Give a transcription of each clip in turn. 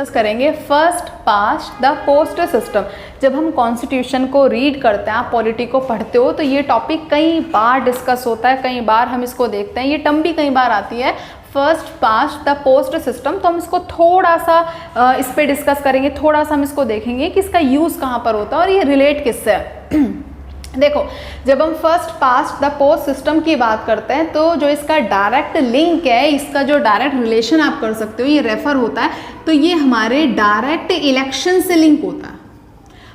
Discuss करेंगे first past the post system. जब हम कॉन्स्टिट्यूशन को रीड करते हैं, आप पॉलिटी को पढ़ते हो, तो ये टॉपिक कई बार डिस्कस होता है, कई बार हम इसको देखते हैं, ये टर्म भी कई बार आती है first past the post system. तो हम इसको थोड़ा सा इस पर डिस्कस करेंगे, थोड़ा सा हम इसको देखेंगे कि इसका यूज़ कहाँ पर होता है और ये रिलेट किससे है। देखो, जब हम first past the post system की बात करते हैं तो जो इसका डायरेक्ट लिंक है, इसका जो डायरेक्ट रिलेशन आप कर सकते हो, ये रेफर होता है, तो ये हमारे डायरेक्ट इलेक्शन से लिंक होता है।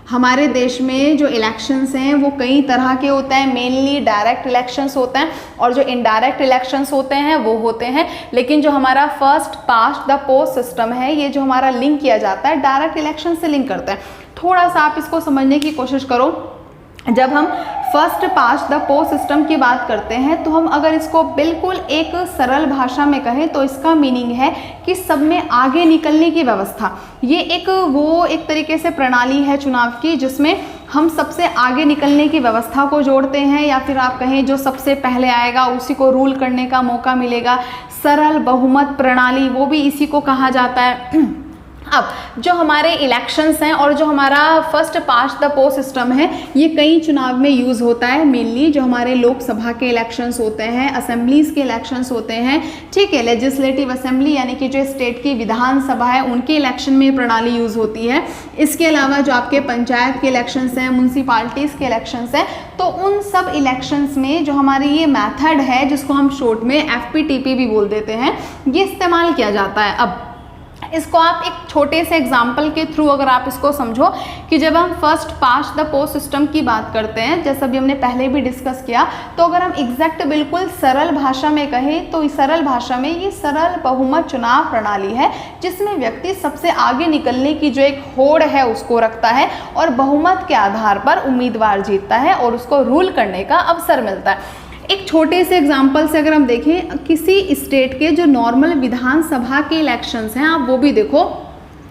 हमारे देश में जो इलेक्शंस हैं वो कई तरह के होते हैं, मेनली डायरेक्ट इलेक्शंस होते हैं और जो इनडायरेक्ट इलेक्शंस होते हैं वो होते हैं। लेकिन जो हमारा first past the post system है, ये जो हमारा लिंक किया जाता है डायरेक्ट इलेक्शन से लिंक करता है। थोड़ा सा आप इसको समझने की कोशिश करो। जब हम first past the post system की बात करते हैं तो हम अगर इसको बिल्कुल एक सरल भाषा में कहें तो इसका मीनिंग है कि सब में आगे निकलने की व्यवस्था। ये एक तरीके से प्रणाली है चुनाव की जिसमें हम सबसे आगे निकलने की व्यवस्था को जोड़ते हैं, या फिर आप कहें जो सबसे पहले आएगा उसी को रूल करने का मौका मिलेगा। सरल बहुमत प्रणाली, वो भी इसी को कहा जाता है। अब जो हमारे इलेक्शंस हैं और जो हमारा first past the post system है, ये कई चुनाव में यूज़ होता है। मेनली जो हमारे लोकसभा के इलेक्शंस होते हैं, असेंबलीज़ के इलेक्शंस होते हैं, ठीक है, लेजिस्लेटिव असेंबली यानी कि जो स्टेट की विधानसभा है उनके इलेक्शन में प्रणाली यूज़ होती है। इसके अलावा जो आपके पंचायत के इलेक्शंस हैं, म्यूनसिपाल्टीज़ के इलेक्शंस हैं, तो उन सब इलेक्शंस में जो हमारी ये मैथड है जिसको हम शॉर्ट में FPTP भी बोल देते हैं, ये इस्तेमाल किया जाता है। अब इसको आप एक छोटे से एग्जाम्पल के थ्रू अगर आप इसको समझो कि जब हम first past the post system की बात करते हैं, जैसा भी हमने पहले भी डिस्कस किया, तो अगर हम एग्जैक्ट बिल्कुल सरल भाषा में कहें तो इस सरल भाषा में ये सरल बहुमत चुनाव प्रणाली है जिसमें व्यक्ति सबसे आगे निकलने की जो एक होड़ है उसको रखता है और बहुमत के आधार पर उम्मीदवार जीतता है और उसको रूल करने का अवसर मिलता है। एक छोटे से एग्जाम्पल से अगर हम देखें, किसी स्टेट के जो नॉर्मल विधानसभा के इलेक्शंस हैं आप वो भी देखो,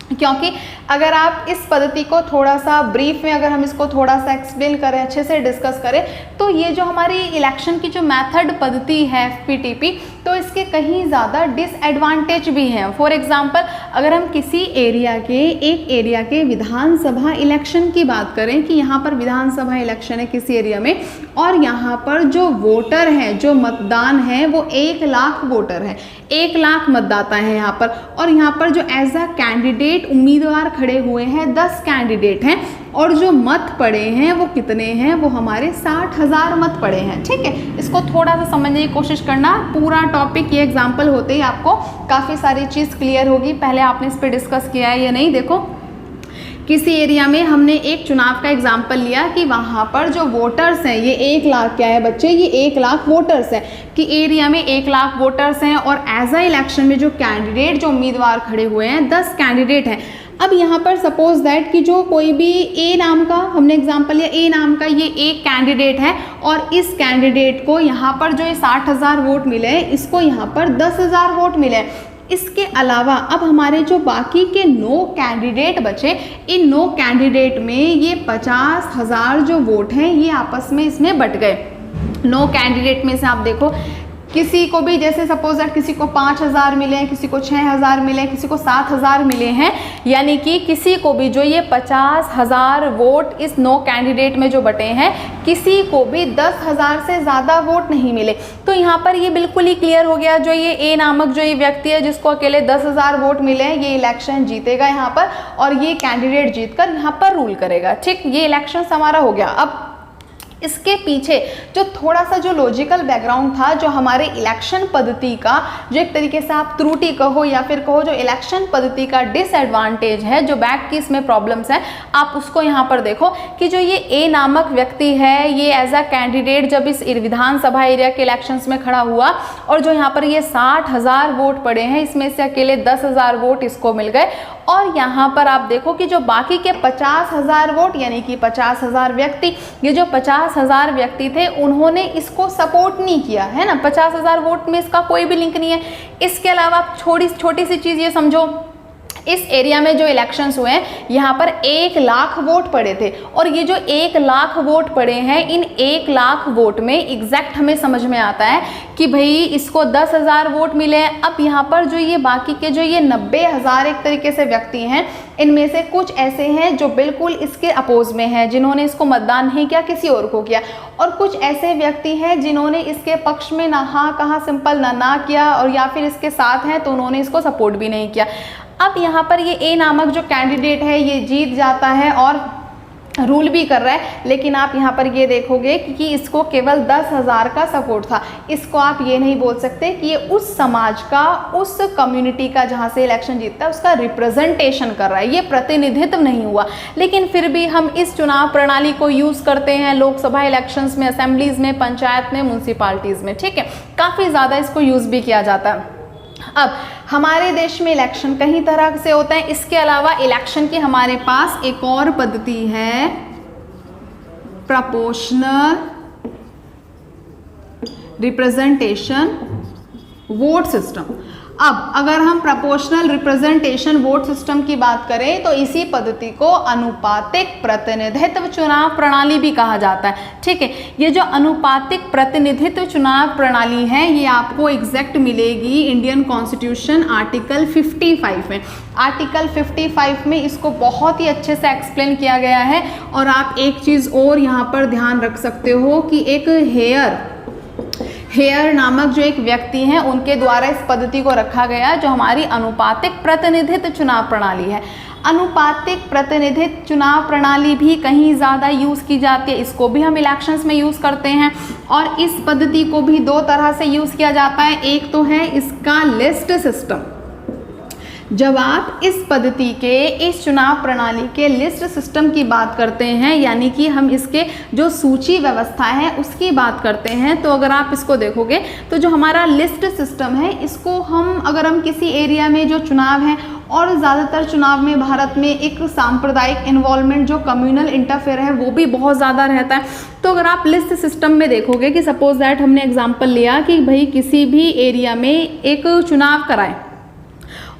क्योंकि अगर आप इस पद्धति को थोड़ा सा ब्रीफ में अगर हम इसको थोड़ा सा एक्सप्लेन करें, अच्छे से डिस्कस करें, तो ये जो हमारी इलेक्शन की जो मेथड पद्धति है FPTP, तो इसके कहीं ज़्यादा डिसएडवांटेज भी हैं। फॉर एग्जांपल, अगर हम किसी एक एरिया के विधानसभा इलेक्शन की बात करें कि यहाँ पर विधानसभा इलेक्शन है किसी एरिया में, और यहाँ पर जो वोटर हैं, जो मतदान है वो 1 लाख वोटर है, 1 लाख मतदाता है यहाँ पर, और यहाँ पर जो एज अ कैंडिडेट उम्मीदवार खड़े हुए हैं 10 कैंडिडेट हैं, और जो मत पड़े हैं वो कितने हैं, वो हमारे 60,000 मत पड़े हैं। ठीक है, इसको थोड़ा सा समझने की कोशिश करना। पूरा टॉपिक ये एग्जाम्पल होते ही आपको काफ़ी सारी चीज़ क्लियर होगी। पहले आपने इस पर डिस्कस किया है या नहीं। देखो, किसी एरिया में हमने एक चुनाव का एग्जाम्पल लिया कि वहाँ पर जो वोटर्स हैं, ये 1 लाख क्या है बच्चे, ये 1 लाख वोटर्स हैं, कि एरिया में 1 लाख वोटर्स हैं और एज अ इलेक्शन में जो कैंडिडेट, जो उम्मीदवार खड़े हुए हैं 10 कैंडिडेट हैं। अब यहाँ पर सपोज दैट कि जो कोई भी A नाम का, हमने एग्जाम्पल लिया A नाम का, ये एक कैंडिडेट है और इस कैंडिडेट को यहाँ पर जो 60,000 वोट मिले, इसको यहाँ पर 10,000 वोट मिले। इसके अलावा अब हमारे जो बाकी के 9 कैंडिडेट बचे, इन 9 कैंडिडेट में ये 50,000 जो वोट हैं ये आपस में इसमें बट गए। 9 कैंडिडेट में से आप देखो, किसी को भी जैसे सपोज दैट किसी को 5,000 मिले हैं, किसी को 6,000 मिले हैं, किसी को 7,000 मिले हैं, यानी कि किसी को भी जो ये 50,000 वोट इस 9 कैंडिडेट में जो बटे हैं, किसी को भी 10,000 से ज़्यादा वोट नहीं मिले। तो यहाँ पर ये बिल्कुल ही क्लियर हो गया, जो ये A नामक जो ये व्यक्ति है जिसको अकेले 10,000 वोट मिले हैं, ये इलेक्शन जीतेगा यहाँ पर और ये कैंडिडेट जीतकर यहाँ पर रूल करेगा। ठीक, ये इलेक्शन हमारा हो गया। अब इसके पीछे जो थोड़ा सा जो लॉजिकल बैकग्राउंड था, जो हमारे इलेक्शन पद्धति का जो एक तरीके से आप त्रुटि कहो या फिर कहो जो इलेक्शन पद्धति का डिसएडवांटेज है, जो बैक की इसमें प्रॉब्लम्स हैं, आप उसको यहाँ पर देखो कि जो ये A नामक व्यक्ति है, ये एज अ कैंडिडेट जब इस विधानसभा एरिया के इलेक्शंस में खड़ा हुआ और जो यहाँ पर ये 60,000 वोट पड़े हैं, इसमें से अकेले 10,000 वोट इसको मिल गए। और यहाँ पर आप देखो कि जो बाकी के 50,000 वोट यानी कि 50,000 व्यक्ति, ये जो 50,000 व्यक्ति थे उन्होंने इसको सपोर्ट नहीं किया है ना। 50,000 वोट में इसका कोई भी लिंक नहीं है। इसके अलावा आप छोटी सी चीज़ ये समझो इस एरिया में जो इलेक्शंस हुए हैं यहाँ पर 1 लाख वोट पड़े थे, और ये जो 1 लाख वोट पड़े हैं, इन 1 लाख वोट में एग्जैक्ट हमें समझ में आता है कि भाई इसको 10,000 वोट मिले हैं। अब यहाँ पर जो ये बाकी के जो ये 90,000 एक तरीके से व्यक्ति हैं, इनमें से कुछ ऐसे हैं जो बिल्कुल इसके अपोज में हैं, जिन्होंने इसको मतदान नहीं किया, किसी और को किया, और कुछ ऐसे व्यक्ति हैं जिन्होंने इसके पक्ष में ना हाँ कहा, सिंपल ना किया, और या फिर इसके साथ हैं तो उन्होंने इसको सपोर्ट भी नहीं किया। अब यहाँ पर ये ए नामक जो कैंडिडेट है ये जीत जाता है और रूल भी कर रहा है, लेकिन आप यहाँ पर ये देखोगे कि इसको केवल 10,000 का सपोर्ट था। इसको आप ये नहीं बोल सकते कि ये उस समाज का, उस कम्युनिटी का जहाँ से इलेक्शन जीतता है उसका रिप्रेजेंटेशन कर रहा है, ये प्रतिनिधित्व नहीं हुआ। लेकिन फिर भी हम इस चुनाव प्रणाली को यूज़ करते हैं लोकसभा इलेक्शंस में, असेंबलीज में, पंचायत में, म्यूनसिपालिटीज़ में, ठीक है, काफ़ी ज़्यादा इसको यूज़ भी किया जाता है। अब हमारे देश में इलेक्शन कई तरह से होते हैं। इसके अलावा इलेक्शन की हमारे पास एक और पद्धति है प्रोपोर्शनल रिप्रेजेंटेशन वोट सिस्टम। अब अगर हम प्रोपोर्शनल रिप्रेजेंटेशन वोट सिस्टम की बात करें तो इसी पद्धति को अनुपातिक प्रतिनिधित्व चुनाव प्रणाली भी कहा जाता है, ठीक है। ये जो अनुपातिक प्रतिनिधित्व चुनाव प्रणाली है ये आपको एग्जैक्ट मिलेगी इंडियन कॉन्स्टिट्यूशन आर्टिकल 55 में। आर्टिकल 55 में इसको बहुत ही अच्छे से एक्सप्लेन किया गया है। और आप एक चीज़ और यहाँ पर ध्यान रख सकते हो कि एक हेयर नामक जो एक व्यक्ति हैं उनके द्वारा इस पद्धति को रखा गया जो हमारी अनुपातिक प्रतिनिधित्व चुनाव प्रणाली है। अनुपातिक प्रतिनिधित्व चुनाव प्रणाली भी कहीं ज़्यादा यूज़ की जाती है, इसको भी हम इलेक्शंस में यूज़ करते हैं। और इस पद्धति को भी 2 तरह से यूज़ किया जाता है। एक तो है इसका लिस्ट सिस्टम। जब आप इस पद्धति के, इस चुनाव प्रणाली के लिस्ट सिस्टम की बात करते हैं, यानी कि हम इसके जो सूची व्यवस्था है उसकी बात करते हैं, तो अगर आप इसको देखोगे तो जो हमारा लिस्ट सिस्टम है इसको हम, अगर हम किसी एरिया में जो चुनाव है, और ज़्यादातर चुनाव में भारत में एक सांप्रदायिक इन्वॉल्वमेंट जो कम्युनल इंटरफेयर है वो भी बहुत ज़्यादा रहता है। तो अगर आप लिस्ट सिस्टम में देखोगे कि सपोज दैट हमने एग्जाम्पल लिया कि भाई किसी भी एरिया में एक चुनाव कराए,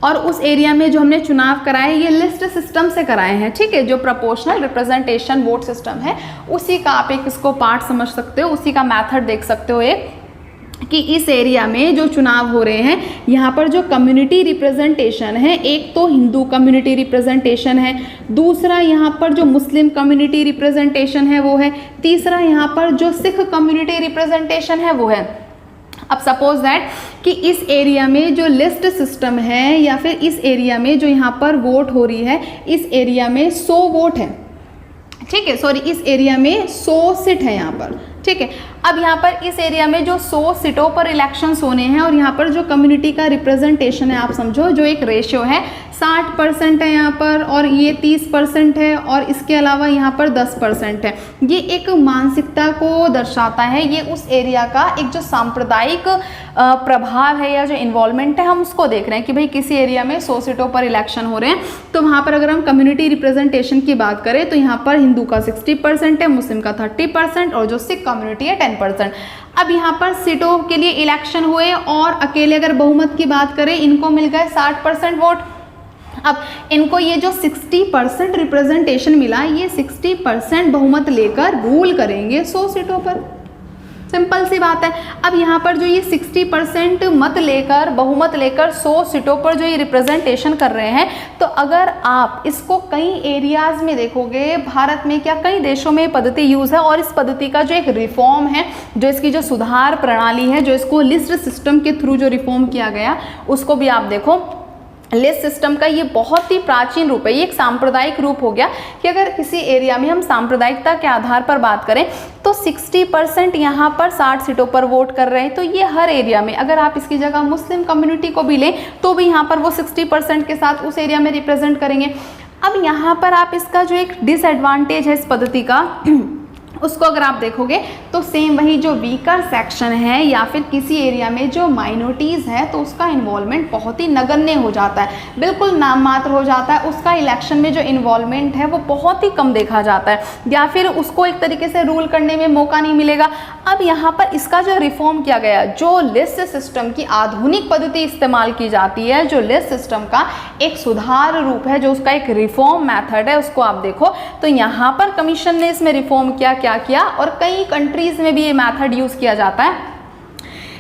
और उस एरिया में जो हमने चुनाव कराए ये लिस्ट सिस्टम से कराए हैं, ठीक है, जो प्रोपोर्शनल रिप्रेजेंटेशन वोट सिस्टम है उसी का आप एक इसको पार्ट समझ सकते हो, उसी का मेथड देख सकते हो एक, कि इस एरिया में जो चुनाव हो रहे हैं यहाँ पर जो कम्युनिटी रिप्रेजेंटेशन है, एक तो हिंदू कम्युनिटी रिप्रेजेंटेशन है, दूसरा यहाँ पर जो मुस्लिम कम्युनिटी रिप्रेजेंटेशन है वो है, तीसरा यहाँ पर जो सिख कम्युनिटी रिप्रेजेंटेशन है वो है। अब सपोज दैट कि इस एरिया में जो लिस्ट सिस्टम है या फिर इस एरिया में जो यहाँ पर वोट हो रही है, इस एरिया में 100 वोट है, ठीक है, सॉरी इस एरिया में 100 सीट है यहाँ पर, ठीक है। अब यहाँ पर इस एरिया में जो 100 सीटों पर इलेक्शंस होने हैं और यहाँ पर जो कम्युनिटी का रिप्रेजेंटेशन है, आप समझो जो एक रेशियो है 60% है यहाँ पर, और ये 30% है, और इसके अलावा यहाँ पर 10% है। ये एक मानसिकता को दर्शाता है, ये उस एरिया का एक जो सांप्रदायिक प्रभाव है या जो इन्वॉल्वमेंट है हम उसको देख रहे हैं कि भाई किसी एरिया में 100 सीटों पर इलेक्शन हो रहे हैं, तो वहाँ पर अगर हम कम्युनिटी रिप्रेजेंटेशन की बात करें तो यहाँ पर हिंदू का 60% है, मुस्लिम का 30% और जो सिख कम्युनिटी है 10%। अब यहाँ पर सीटों के लिए इलेक्शन हुए और अकेले अगर बहुमत की बात करें इनको मिल गए 60% वोट। अब इनको ये जो 60% रिप्रेजेंटेशन मिला, ये 60% बहुमत लेकर रूल करेंगे 100 सीटों पर, सिंपल सी बात है। अब यहाँ पर जो ये 60% मत लेकर, बहुमत लेकर 100 सीटों पर जो ये रिप्रेजेंटेशन कर रहे हैं, तो अगर आप इसको कई एरियाज में देखोगे भारत में, क्या कई देशों में पद्धति यूज़ है, और इस पद्धति का जो एक रिफॉर्म है, जो इसकी जो सुधार प्रणाली है, जो इसको लिस्ट सिस्टम के थ्रू जो रिफॉर्म किया गया उसको भी आप देखो। लिस्ट सिस्टम का ये बहुत ही प्राचीन रूप है, ये एक सांप्रदायिक रूप हो गया कि अगर किसी एरिया में हम सांप्रदायिकता के आधार पर बात करें तो 60% यहाँ पर 60 सीटों पर वोट कर रहे हैं, तो ये हर एरिया में, अगर आप इसकी जगह मुस्लिम कम्युनिटी को भी लें तो भी यहाँ पर वो 60% के साथ उस एरिया में रिप्रेजेंट करेंगे। अब यहाँ पर आप इसका जो एक डिसएडवांटेज है इस पद्धति का उसको अगर आप देखोगे तो सेम वही जो वीकर सेक्शन है या फिर किसी एरिया में जो माइनॉरिटीज़ है तो उसका इन्वॉल्वमेंट बहुत ही नगण्य हो जाता है, बिल्कुल नाम मात्र हो जाता है। उसका इलेक्शन में जो इन्वॉल्वमेंट है वो बहुत ही कम देखा जाता है, या फिर उसको एक तरीके से रूल करने में मौका नहीं मिलेगा। अब यहाँ पर इसका जो रिफॉर्म किया गया, जो लिस्ट सिस्टम की आधुनिक पद्धति इस्तेमाल की जाती है, जो लिस्ट सिस्टम का एक सुधार रूप है, जो उसका एक रिफॉर्म मेथड है, उसको आप देखो तो यहाँ पर कमीशन ने इसमें रिफॉर्म किया और कई कंट्रीज में भी ये मेथड यूज किया जाता है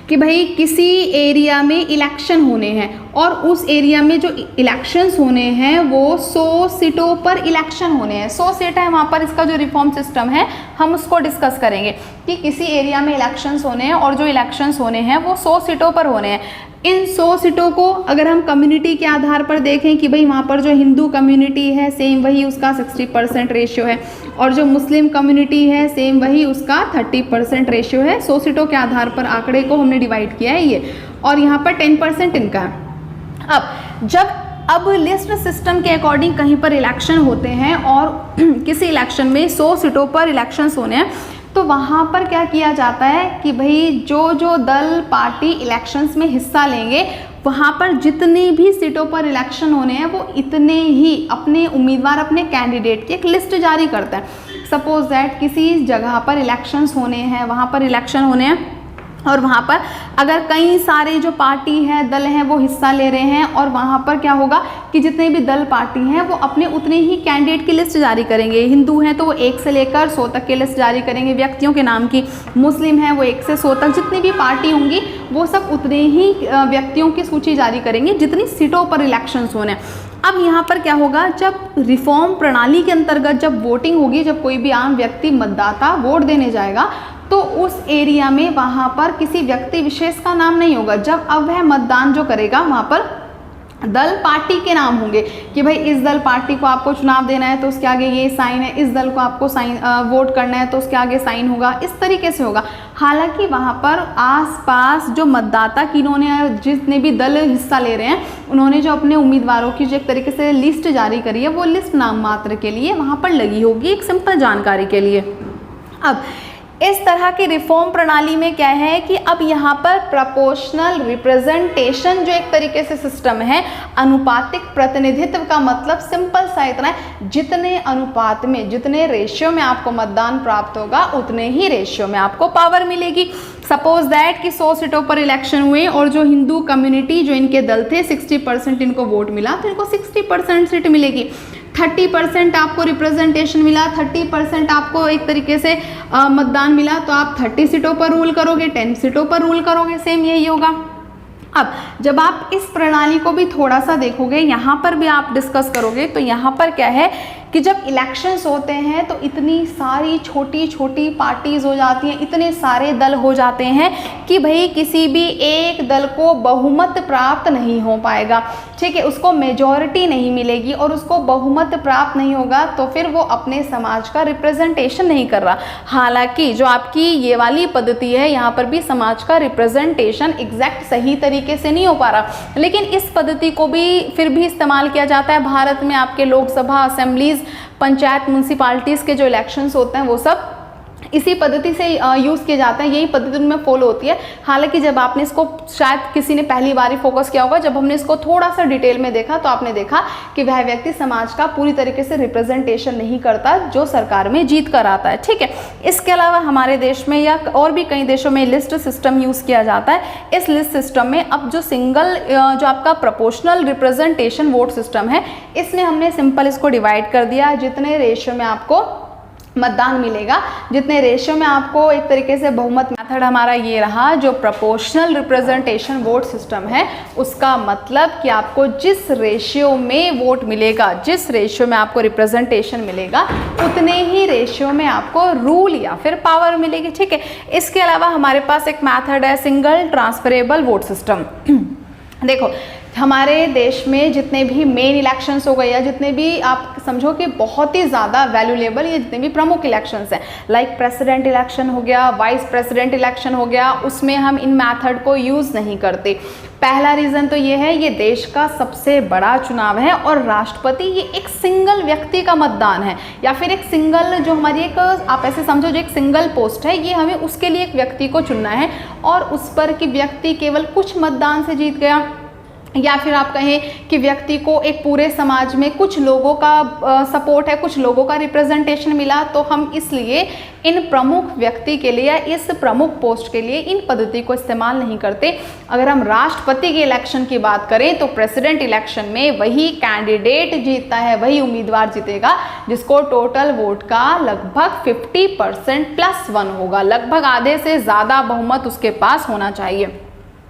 कि भाई किसी एरिया में इलेक्शन होने हैं और उस एरिया में जो इलेक्शंस होने हैं वो 100 सीटों पर इलेक्शन होने हैं। 100 सीट है वहाँ पर। इसका जो रिफॉर्म सिस्टम है हम उसको डिस्कस करेंगे कि किसी एरिया में इलेक्शंस होने हैं और जो इलेक्शंस होने हैं वो 100 सीटों पर होने हैं। इन 100 सीटों को अगर हम कम्युनिटी के आधार पर देखें कि भाई वहाँ पर जो हिंदू कम्युनिटी है सेम वही उसका 60% रेशियो है और जो मुस्लिम कम्युनिटी है सेम वही उसका 30% रेशियो है। 100 सीटों के आधार पर आंकड़े को हमने डिवाइड किया है ये, और यहाँ पर 10% इनका है। अब लिस्ट सिस्टम के अकॉर्डिंग कहीं पर इलेक्शन होते हैं और किसी इलेक्शन में 100 सीटों पर इलेक्शंस होने हैं तो वहाँ पर क्या किया जाता है कि भाई जो दल पार्टी इलेक्शंस में हिस्सा लेंगे वहाँ पर जितनी भी सीटों पर इलेक्शन होने हैं वो इतने ही अपने उम्मीदवार, अपने कैंडिडेट की एक लिस्ट जारी करते हैं। सपोज दैट किसी जगह पर इलेक्शंस होने हैं, वहाँ पर इलेक्शन होने हैं और वहाँ पर अगर कई सारे जो पार्टी हैं, दल हैं, वो हिस्सा ले रहे हैं और वहाँ पर क्या होगा कि जितने भी दल पार्टी हैं वो अपने उतने ही कैंडिडेट की लिस्ट जारी करेंगे। हिंदू हैं तो वो 1 से लेकर 100 तक की लिस्ट जारी करेंगे व्यक्तियों के नाम की, मुस्लिम हैं वो 1 से 100 तक, जितनी भी पार्टी होंगी वो सब उतने ही व्यक्तियों की सूची जारी करेंगे जितनी सीटों पर इलेक्शंस होने। अब यहाँ पर क्या होगा, जब रिफॉर्म प्रणाली के अंतर्गत जब वोटिंग होगी, जब कोई भी आम व्यक्ति मतदाता वोट देने जाएगा तो उस एरिया में वहाँ पर किसी व्यक्ति विशेष का नाम नहीं होगा। जब अब वह मतदान जो करेगा वहाँ पर दल पार्टी के नाम होंगे कि भाई इस दल पार्टी को आपको चुनाव देना है तो उसके आगे ये साइन है, इस दल को आपको साइन वोट करना है तो उसके आगे साइन होगा, इस तरीके से होगा। हालांकि वहाँ पर आसपास जो मतदाता किन्होंने, जितने भी दल हिस्सा ले रहे हैं उन्होंने जो अपने उम्मीदवारों की जो एक तरीके से लिस्ट जारी करी है वो लिस्ट नाम मात्र के लिए वहाँ पर लगी होगी, एक सिंपल जानकारी के लिए। अब इस तरह की रिफॉर्म प्रणाली में क्या है कि अब यहाँ पर प्रोपोर्शनल रिप्रेजेंटेशन जो एक तरीके से सिस्टम है, अनुपातिक प्रतिनिधित्व का मतलब सिंपल सा इतना है, जितने अनुपात में, जितने रेशियो में आपको मतदान प्राप्त होगा उतने ही रेशियो में आपको पावर मिलेगी। सपोज दैट कि 100 सीटों पर इलेक्शन हुए और जो हिंदू कम्युनिटी, जो इनके दल थे, 60% इनको वोट मिला तो इनको 60% सीट मिलेगी। 30% आपको रिप्रेजेंटेशन मिला, 30% आपको एक तरीके से मतदान मिला तो आप 30 सीटों पर रूल करोगे, 10 सीटों पर रूल करोगे, सेम यही होगा। अब जब आप इस प्रणाली को भी थोड़ा सा देखोगे, यहाँ पर भी आप डिस्कस करोगे तो यहाँ पर क्या है कि जब इलेक्शंस होते हैं तो इतनी सारी छोटी छोटी पार्टीज हो जाती हैं, इतने सारे दल हो जाते हैं कि भाई किसी भी एक दल को बहुमत प्राप्त नहीं हो पाएगा, ठीक है, उसको मेजॉरिटी नहीं मिलेगी और उसको बहुमत प्राप्त नहीं होगा तो फिर वो अपने समाज का रिप्रेजेंटेशन नहीं कर रहा। हालांकि जो आपकी ये वाली पद्धति है यहाँ पर भी समाज का रिप्रेजेंटेशन एग्जैक्ट सही तरीके से नहीं हो पा रहा, लेकिन इस पद्धति को भी फिर भी इस्तेमाल किया जाता है। भारत में आपके लोकसभा, असेंबलीज, पंचायत, म्यूनसिपालिटीज़ के जो इलेक्शंस होते हैं वो सब इसी पद्धति से यूज़ किए जाते हैं, यही पद्धति उनमें फॉलो होती है। हालांकि जब आपने इसको, शायद किसी ने पहली बार ही फोकस किया होगा, जब हमने इसको थोड़ा सा डिटेल में देखा तो आपने देखा कि वह व्यक्ति समाज का पूरी तरीके से रिप्रेजेंटेशन नहीं करता जो सरकार में जीत कर आता है, ठीक है। इसके अलावा हमारे देश में या और भी कई देशों में लिस्ट सिस्टम यूज़ किया जाता है। इस लिस्ट सिस्टम में अब जो सिंगल जो आपका प्रोपोर्शनल रिप्रेजेंटेशन वोट सिस्टम है, इसमें हमने सिंपल इसको डिवाइड कर दिया, जितने रेशियो में आपको मतदान मिलेगा, जितने रेशियो में आपको एक तरीके से बहुमत। मेथड हमारा ये रहा, जो प्रोपोर्शनल रिप्रेजेंटेशन वोट सिस्टम है उसका मतलब कि आपको जिस रेशियो में वोट मिलेगा, जिस रेशियो में आपको रिप्रेजेंटेशन मिलेगा उतने ही रेशियो में आपको रूल या फिर पावर मिलेगी, ठीक है। इसके अलावा हमारे पास एक मेथड है सिंगल ट्रांसफरेबल वोट सिस्टम। देखो हमारे देश में जितने भी मेन इलेक्शंस हो गए या जितने भी आप समझो कि बहुत ही ज़्यादा वैल्यूएबल या जितने भी प्रमुख इलेक्शंस हैं, लाइक प्रेसिडेंट इलेक्शन हो गया, वाइस प्रेसिडेंट इलेक्शन हो गया, उसमें हम इन मेथड को यूज़ नहीं करते। पहला रीज़न तो ये है, ये देश का सबसे बड़ा चुनाव है और राष्ट्रपति ये एक सिंगल व्यक्ति का मतदान है, या फिर एक सिंगल जो हमारी एक, आप ऐसे समझो जो एक सिंगल पोस्ट है, ये हमें उसके लिए एक व्यक्ति को चुनना है और उस पर कि व्यक्ति केवल कुछ मतदान से जीत गया, या फिर आप कहें कि व्यक्ति को एक पूरे समाज में कुछ लोगों का सपोर्ट है, कुछ लोगों का रिप्रेजेंटेशन मिला, तो हम इसलिए इन प्रमुख व्यक्ति के लिए, इस प्रमुख पोस्ट के लिए इन पद्धति को इस्तेमाल नहीं करते। अगर हम राष्ट्रपति के इलेक्शन की बात करें तो प्रेसिडेंट इलेक्शन में वही कैंडिडेट जीतता है, वही उम्मीदवार जीतेगा जिसको टोटल वोट का लगभग 50% + 1 होगा, लगभग आधे से ज़्यादा बहुमत उसके पास होना चाहिए।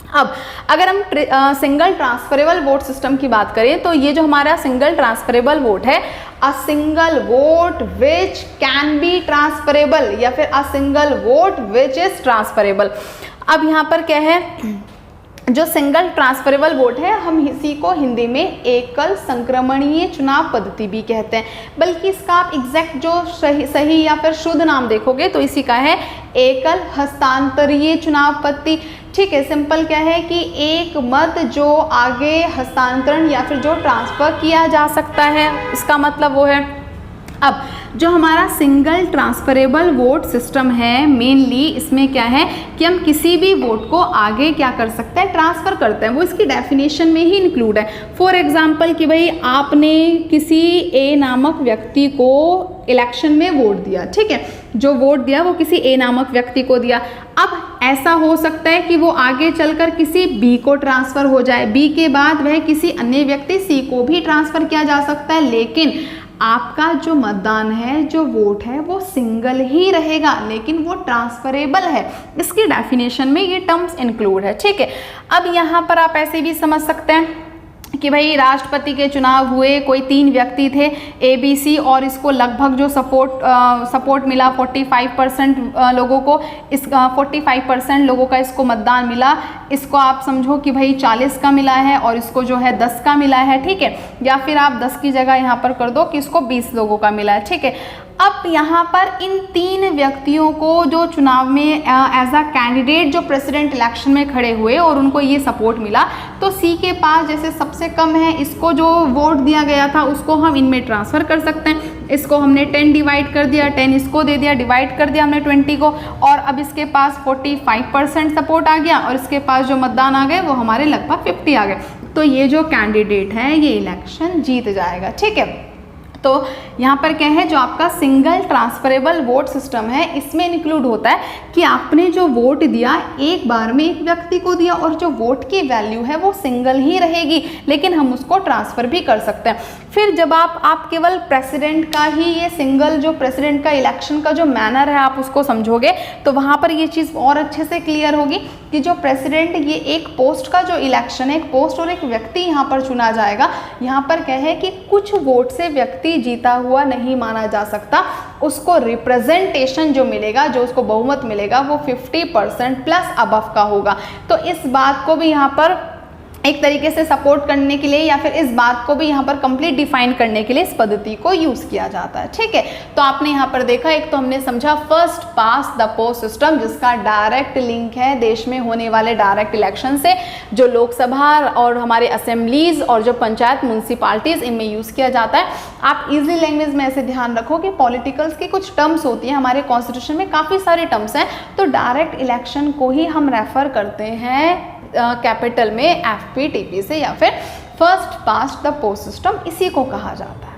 अब अगर हम सिंगल ट्रांसफरेबल वोट सिस्टम की बात करें तो ये जो हमारा सिंगल ट्रांसफरेबल वोट है, a single vote which can be transferable, या फिर a single vote which is transferable. अब यहाँ पर क्या है, जो सिंगल ट्रांसफरेबल वोट है, हम इसी को हिंदी में एकल संक्रमणीय चुनाव पद्धति भी कहते हैं, बल्कि इसका आप एग्जैक्ट जो सही या फिर शुद्ध नाम देखोगे तो इसी का है एकल हस्तांतरीय चुनाव पद्धति। ठीक है, सिंपल क्या है कि एक मत जो आगे हस्तांतरण या फिर जो ट्रांसफ़र किया जा सकता है, इसका मतलब वो है। अब जो हमारा सिंगल ट्रांसफरेबल वोट सिस्टम है, मेनली इसमें क्या है कि हम किसी भी वोट को आगे क्या कर सकते हैं, ट्रांसफ़र करते हैं, वो इसकी डेफिनेशन में ही इंक्लूड है। फॉर एग्जांपल कि भाई आपने किसी ए नामक व्यक्ति को इलेक्शन में वोट दिया, ठीक है, जो वोट दिया वो किसी ए नामक व्यक्ति को दिया। अब ऐसा हो सकता है कि वो आगे चलकर किसी बी को ट्रांसफ़र हो जाए, बी के बाद वह किसी अन्य व्यक्ति सी को भी ट्रांसफ़र किया जा सकता है, लेकिन आपका जो मतदान है, जो वोट है, वो सिंगल ही रहेगा, लेकिन वो ट्रांसफरेबल है। इसकी डेफिनेशन में ये टर्म्स इंक्लूड है। ठीक है, अब यहाँ पर आप ऐसे भी समझ सकते हैं कि भाई राष्ट्रपति के चुनाव हुए, कोई 3 व्यक्ति थे ABC, और इसको लगभग जो सपोर्ट मिला 45% लोगों को, इस 45% लोगों का इसको मतदान मिला। इसको आप समझो कि भाई 40 का मिला है और इसको जो है 10 का मिला है। ठीक है, या फिर आप 10 की जगह यहाँ पर कर दो कि इसको 20 लोगों का मिला है। ठीक है, अब यहाँ पर इन 3 व्यक्तियों को जो चुनाव में एज अ कैंडिडेट जो प्रेसिडेंट इलेक्शन में खड़े हुए और उनको ये सपोर्ट मिला, तो सी के पास जैसे सबसे कम है, इसको जो वोट दिया गया था उसको हम इनमें ट्रांसफ़र कर सकते हैं। इसको हमने 10 डिवाइड कर दिया, 10 इसको दे दिया, डिवाइड कर दिया हमने 20 को, और अब इसके पास 45% सपोर्ट आ गया और इसके पास जो मतदान आ गए वो हमारे लगभग 50 आ गए। तो ये जो कैंडिडेट है ये इलेक्शन जीत जाएगा। ठीक है, तो यहाँ पर क्या है, जो आपका सिंगल ट्रांसफरेबल वोट सिस्टम है, इसमें इंक्लूड होता है कि आपने जो वोट दिया एक बार में एक व्यक्ति को दिया और जो वोट की वैल्यू है वो सिंगल ही रहेगी, लेकिन हम उसको ट्रांसफ़र भी कर सकते हैं। फिर जब आप केवल प्रेसिडेंट का ही, ये सिंगल जो प्रेसिडेंट का इलेक्शन का जो मैनर है आप उसको समझोगे तो वहाँ पर ये चीज़ और अच्छे से क्लियर होगी कि जो प्रेसिडेंट, ये एक पोस्ट का जो इलेक्शन है, एक पोस्ट और एक व्यक्ति यहाँ पर चुना जाएगा। यहाँ पर क्या है कि कुछ वोट से व्यक्ति जीता हुआ नहीं माना जा सकता, उसको रिप्रेजेंटेशन जो मिलेगा, जो उसको बहुमत मिलेगा वो 50% + अबव का होगा। तो इस बात को भी यहाँ पर एक तरीके से सपोर्ट करने के लिए, या फिर इस बात को भी यहाँ पर कंप्लीट डिफाइन करने के लिए इस पद्धति को यूज़ किया जाता है। ठीक है, तो आपने यहाँ पर देखा, एक तो हमने समझा first pass the post system, जिसका डायरेक्ट लिंक है देश में होने वाले डायरेक्ट इलेक्शन से, जो लोकसभा और हमारे असेंबलीज और जो पंचायत म्यूनसिपालिटीज़, इनमें यूज़ किया जाता है। आप इजी लैंग्वेज में ऐसे ध्यान रखो कि पॉलिटिकल्स की कुछ टर्म्स होती हैं, हमारे कॉन्स्टिट्यूशन में काफ़ी सारे टर्म्स हैं, तो डायरेक्ट इलेक्शन को ही हम रेफर करते हैं कैपिटल में FPTP से, या फिर first past the post system, इसी को कहा जाता है।